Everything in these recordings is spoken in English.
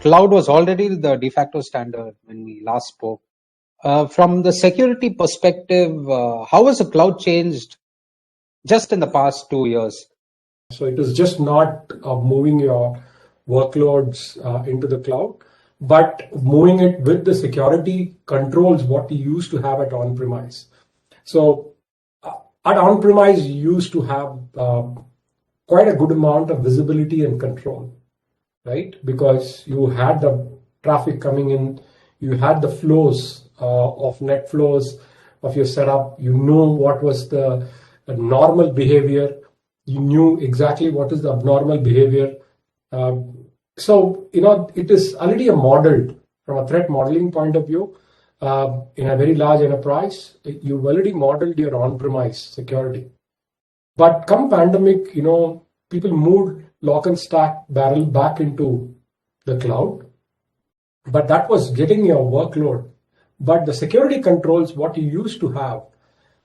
cloud was already the de facto standard when we last spoke. From the security perspective, how has the cloud changed just in the past 2 years? So it is just not moving your workloads into the cloud, but moving it with the security controls what you used to have at on-premise. So at on-premise, you used to have quite a good amount of visibility and control, right? Because you had the traffic coming in, you had the flows of net flows of your setup, you know what was the normal behavior, you knew exactly what is the abnormal behavior. So, it is already modeled from a threat modeling point of view. In a very large enterprise, you've already modeled your on-premise security. But come pandemic, people moved lock and stack barrel back into the cloud. But that was getting your workload. But the security controls, what you used to have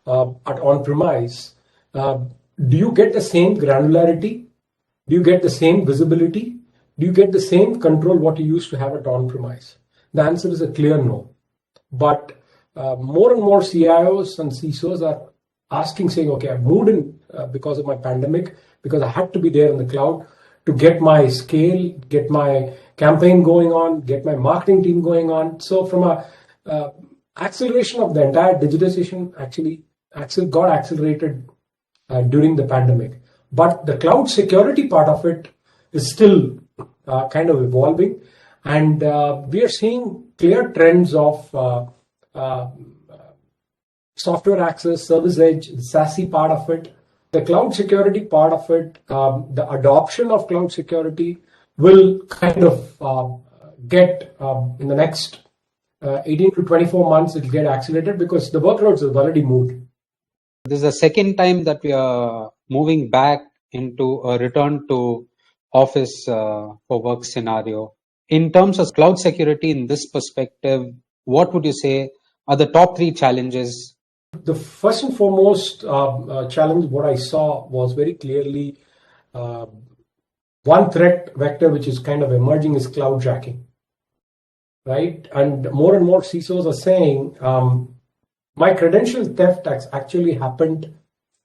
at on-premise, do you get the same granularity? Do you get the same visibility? Do you get the same control what you used to have at on-premise? The answer is a clear no. But more and more CIOs and CISOs are asking, saying, okay, I moved in because of my pandemic, because I had to be there in the cloud to get my scale, get my campaign going on, get my marketing team going on. So from a acceleration of the entire digitization actually got accelerated during the pandemic. But the cloud security part of it is still kind of evolving. And we are seeing clear trends of software access, service edge, the SASE part of it, the cloud security part of it, the adoption of cloud security will kind of get in the next 18 to 24 months, it will get accelerated because the workloads have already moved. This is the second time that we are moving back into a return to office for work scenario. In terms of cloud security in this perspective, what would you say are the top 3 challenges? The first and foremost challenge, what I saw was very clearly one threat vector which is kind of emerging is cloud jacking, right? And more CISOs are saying, my credential theft has actually happened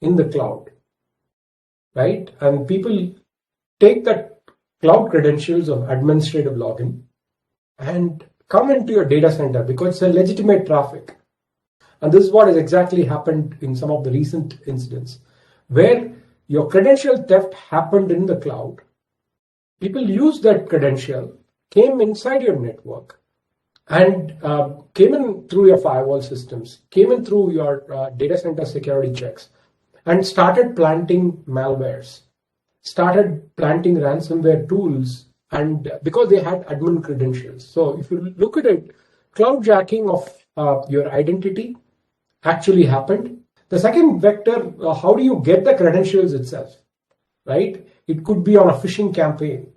in the cloud, right? And people take that cloud credentials of administrative login and come into your data center because it's a legitimate traffic. And this is what has exactly happened in some of the recent incidents where your credential theft happened in the cloud. People used that credential, came inside your network, and came in through your firewall systems, came in through your data center security checks, and started planting malwares, started planting ransomware tools, and because they had admin credentials. So if you look at it, cloud jacking of your identity actually happened. The second vector, how do you get the credentials itself, right? It could be on a phishing campaign.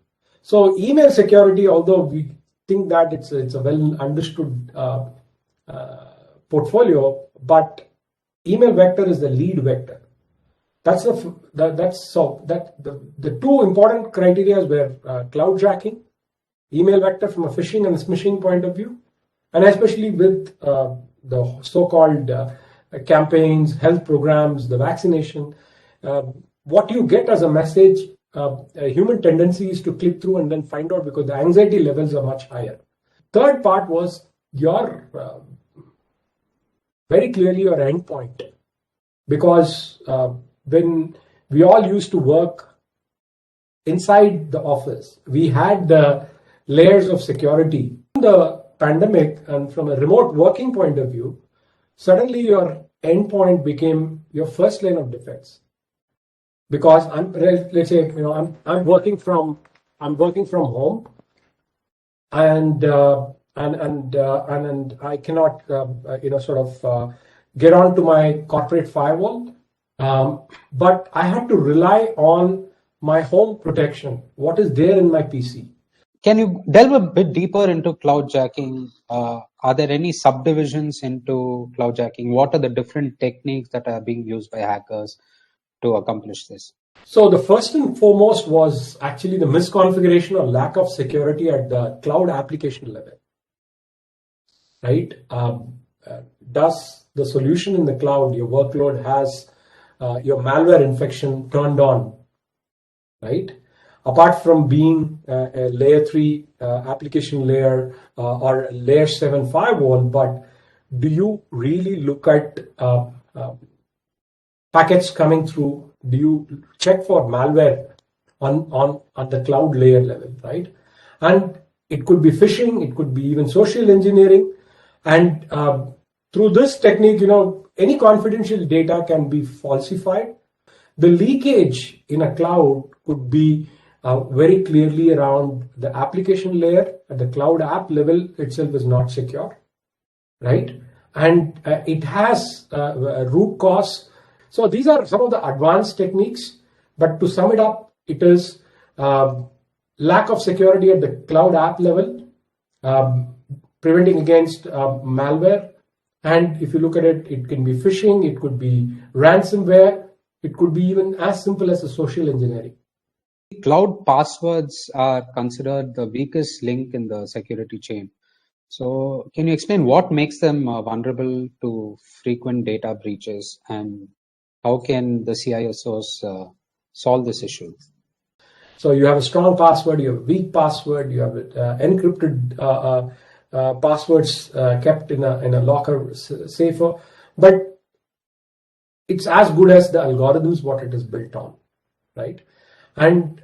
So email security, although we think that it's a well understood portfolio, but email vector is the lead vector. The 2 important criteria were cloud jacking, email vector from a phishing and a smishing point of view, and especially with the so-called campaigns, health programs, the vaccination. What you get as a message, a human tendency is to click through and then find out because the anxiety levels are much higher. Third part was your very clearly your endpoint, because when we all used to work inside the office, we had the layers of security. In the pandemic and from a remote working point of view, suddenly your endpoint became your first line of defense. Because let's say I'm working from home, and I cannot get onto my corporate firewall, but I had to rely on my home protection. What is there in my PC? Can you delve a bit deeper into cloud jacking? Are there any subdivisions into cloud jacking? What are the different techniques that are being used by hackers to accomplish this? So the first and foremost was actually the misconfiguration or lack of security at the cloud application level, right? Does the solution in the cloud, your workload has your malware infection turned on, right? Apart from being a layer 3 application layer or layer 7 firewall, but do you really look at packets coming through? Do you check for malware on the cloud layer level, right? And it could be phishing, it could be even social engineering. And through this technique, any confidential data can be falsified. The leakage in a cloud could be very clearly around the application layer. At the cloud app level itself is not secure, right? And it has root cause. So these are some of the advanced techniques, but to sum it up, it is lack of security at the cloud app level, preventing against malware. And if you look at it, it can be phishing, it could be ransomware, it could be even as simple as a social engineering. Cloud passwords are considered the weakest link in the security chain. So can you explain what makes them vulnerable to frequent data breaches, and how can the CISOs solve this issue? So you have a strong password, you have a weak password, you have encrypted passwords kept in a locker safer, but it's as good as the algorithms what it is built on, right? And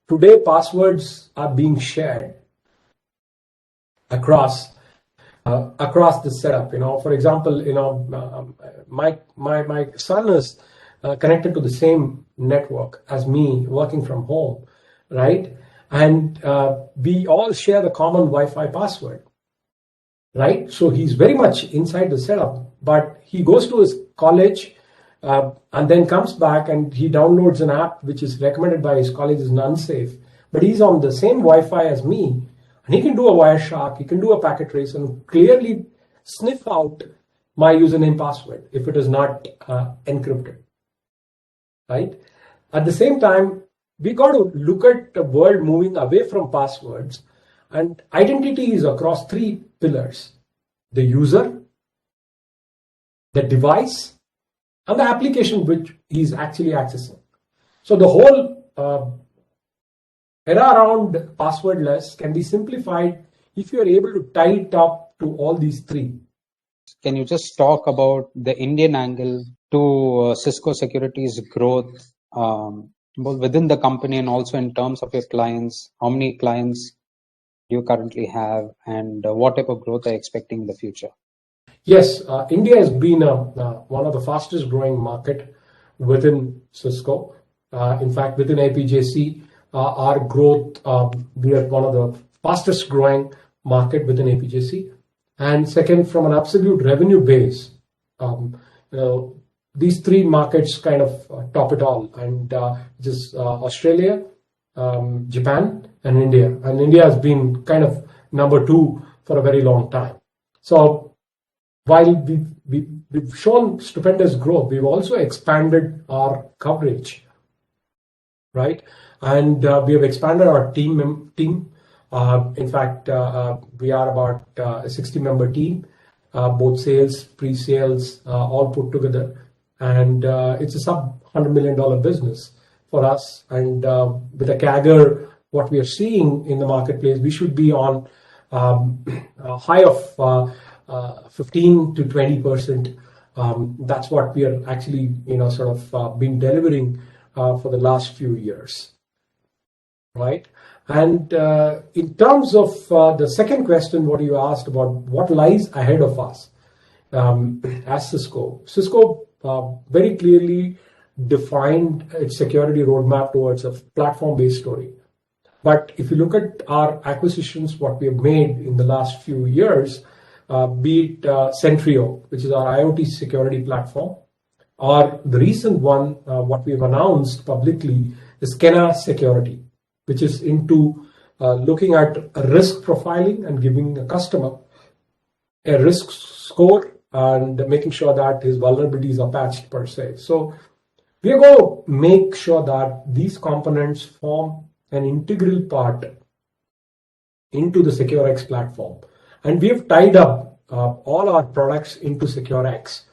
today passwords are being shared across the setup. For example, my son is connected to the same network as me, working from home, right? And we all share the common Wi-Fi password, right? So he's very much inside the setup, but he goes to his college and then comes back and he downloads an app which is recommended by his college as unsafe, but he's on the same Wi-Fi as me, and he can do a Wireshark, he can do a packet trace and clearly sniff out my username password if it is not encrypted, right? At the same time, we got to look at the world moving away from passwords, and identity is across three pillars: the user, the device, and the application which he is actually accessing. So the whole era around passwordless can be simplified if you are able to tie it up to all these three. Can you just talk about the Indian angle to Cisco Security's growth, both within the company and also in terms of your clients? How many clients do you currently have, and what type of growth are you expecting in the future? Yes, India has been one of the fastest growing market within Cisco. In fact, within APJC, our growth, we are one of the fastest growing market within APJC. And second, from an absolute revenue base, these three markets kind of top it all, and which is Australia, Japan, and India. And India has been kind of number 2 for a very long time. So while we've shown stupendous growth, we've also expanded our coverage, right? And we have expanded our team. In fact, we are about a 60-member team, both sales, pre-sales, all put together. And it's a sub $100 million business for us. And with a CAGR, what we are seeing in the marketplace, we should be on a high of 15 to 20%. That's what we are actually, been delivering for the last few years, right? And in terms of the second question, what you asked about what lies ahead of us as Cisco very clearly defined its security roadmap towards a platform-based story. But if you look at our acquisitions, what we have made in the last few years, be it Centrio, which is our IoT security platform, or the recent one, what we've announced publicly is Kenna Security, which is into looking at risk profiling and giving a customer a risk score and making sure that his vulnerabilities are patched per se. So we're going to make sure that these components form an integral part into the SecureX platform. And we've tied up all our products into SecureX.